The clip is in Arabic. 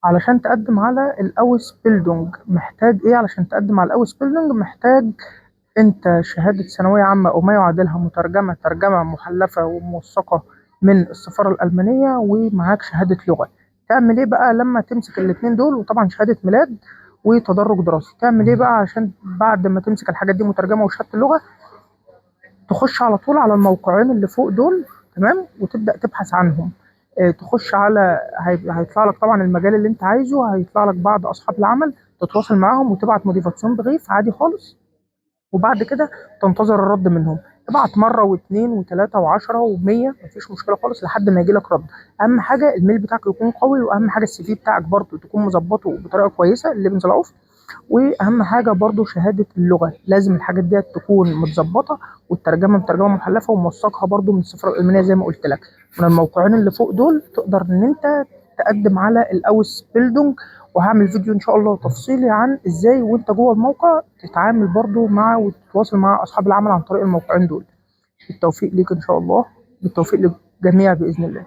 علشان تقدم على الاوس بيلدونج محتاج ايه؟ علشان تقدم على الاوس بيلدونج محتاج انت شهادة ثانوية عامة او ما يعادلها مترجمة ترجمة محلفة وموثقة من السفارة الألمانية، ومعاك شهادة لغة. تعمل ايه بقى لما تمسك الاتنين دول؟ وطبعا شهادة ميلاد وتدرج دراسي. تعمل ايه بقى عشان بعد ما تمسك الحاجات دي مترجمة وشهادة اللغة؟ تخش على طول على الموقعين اللي فوق دول، تمام، وتبدأ تبحث عنهم. تخش على هيطلع لك طبعا المجال اللي انت عايزه، هيطلع لك بعض اصحاب العمل تتواصل معاهم وتبعت موديفاتسيون بغيف عادي خالص. وبعد كده تنتظر الرد منهم. ابعت مرة واثنين وثلاثة وعشرة ومية، مفيش مشكلة خالص لحد ما يجيلك رد. أهم حاجة الميل بتاعك يكون قوي، وأهم حاجة السي في بتاعك برضه تكون مظبطه بطريقة كويسة الليفنز العوف. واهم حاجه برضو شهاده اللغه، لازم الحاجات دي تكون متظبطه، والترجمه مترجمه محلفه وموثقها برضو من السفاره الالمانيه زي ما قلت لك. من الموقعين اللي فوق دول تقدر ان انت تقدم على الاوس بيلدونج. وهعمل فيديو ان شاء الله تفصيلي عن ازاي وانت جوه الموقع تتعامل برضو مع وتتواصل مع اصحاب العمل عن طريق الموقعين دول. بالتوفيق ليك ان شاء الله، بالتوفيق للجميع باذن الله.